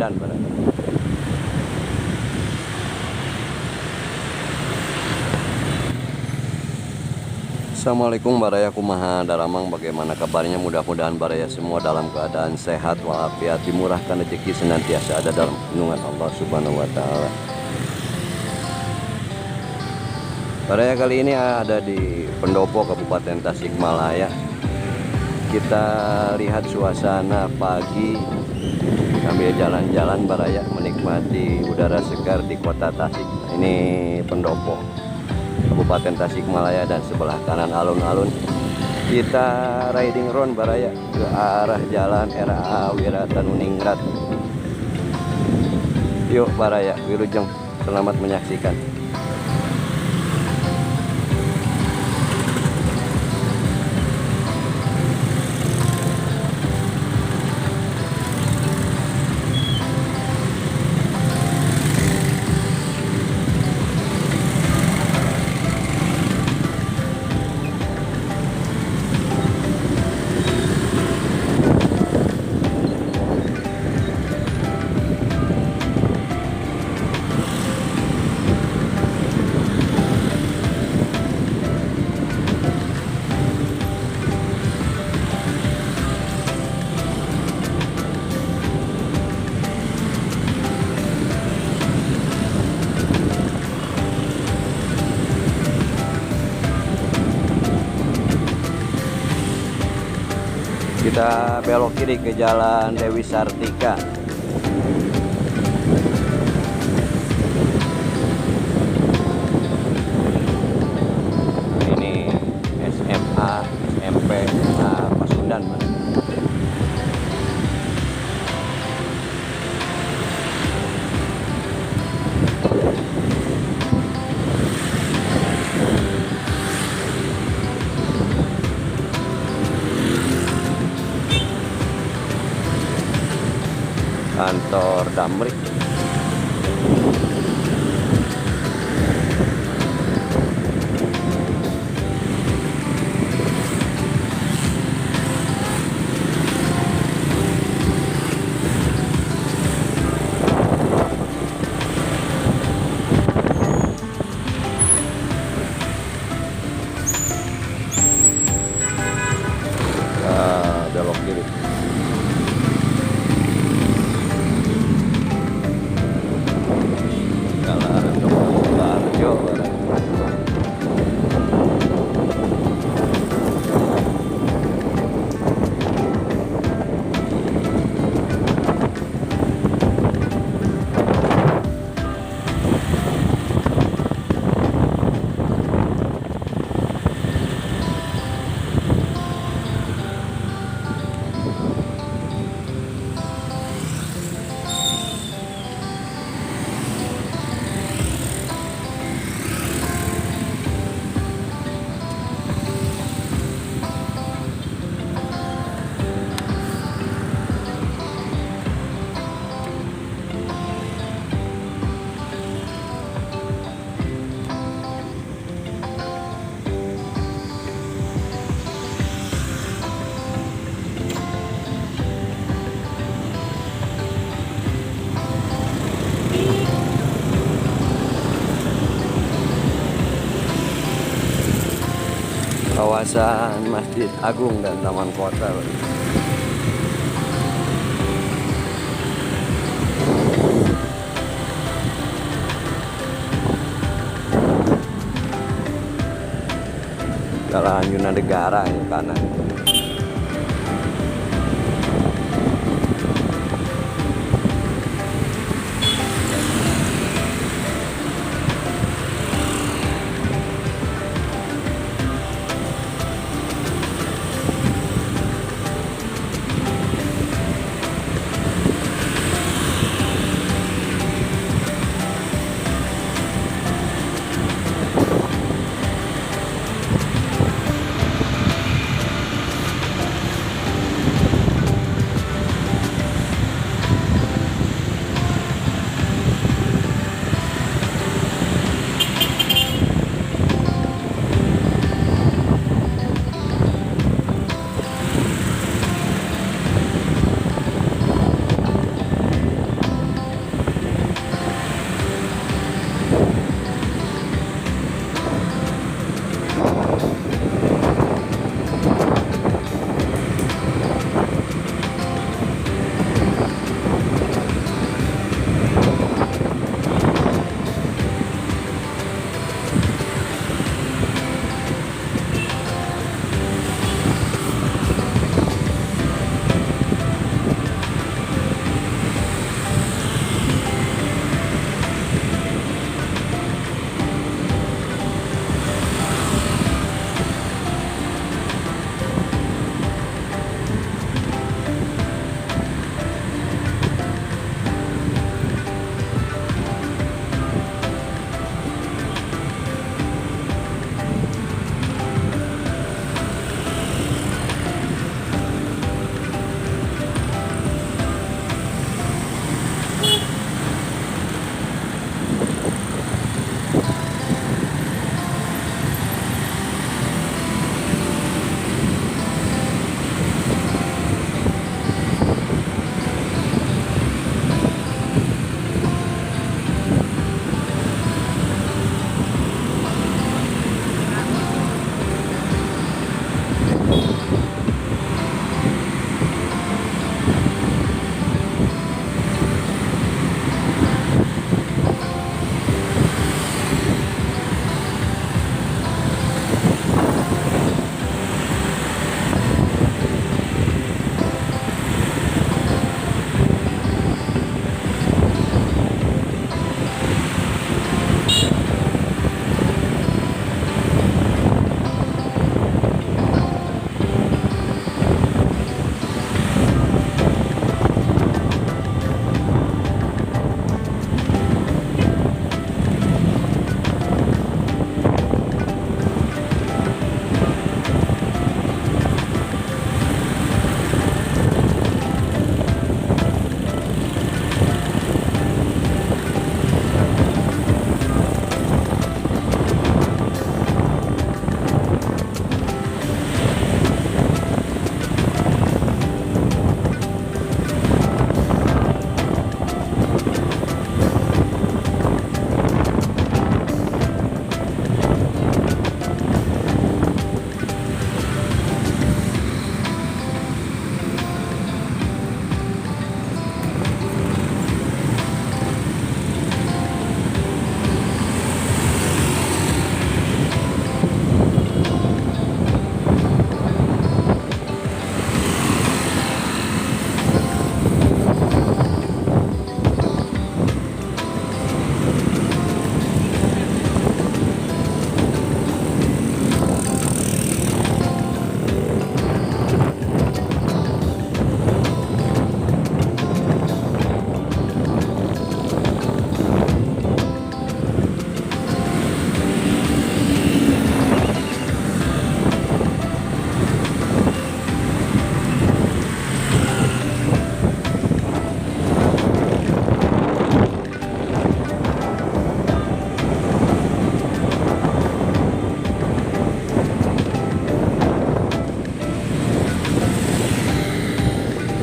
Pasundan baraya. Assalamualaikum baraya, kumaha daramang, bagaimana kabarnya? Mudah-mudahan baraya semua dalam keadaan sehat walafiat, dimurahkan rezeki, senantiasa ada dalam lindungan Allah Subhanahu wa taala. Baraya, kali ini ada di Pendopo, Kabupaten Tasikmalaya. Kita lihat suasana pagi sambil jalan-jalan baraya, menikmati udara segar di kota Tasik. Ini Pendopo, Kabupaten Tasikmalaya, dan sebelah kanan alun-alun. Kita riding round baraya ke arah jalan RA Wiratanuninggrat. Yuk baraya, wilujeng, selamat menyaksikan. Kita belok kiri ke jalan Dewi Sartika. Ini SMA, SMP, Pasundan. Kantor Damri. Belok kiri. Kawasan Masjid Agung dan Taman Kota. Jalan Yuna Negara yang kanan.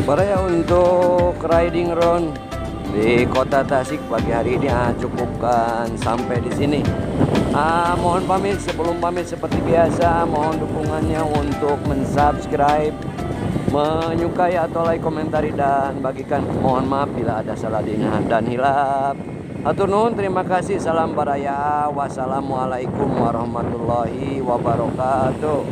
Para ya untuk riding round di Kota Tasik pagi hari ini cukupkan sampai di sini. Mohon pamit, sebelum pamit seperti biasa mohon dukungannya untuk mensubscribe, menyukai atau like, komentari dan bagikan. Mohon maaf bila ada salah dan hilap. Atur nuhun, terima kasih. Salam baraya. Wassalamualaikum warahmatullahi wabarakatuh.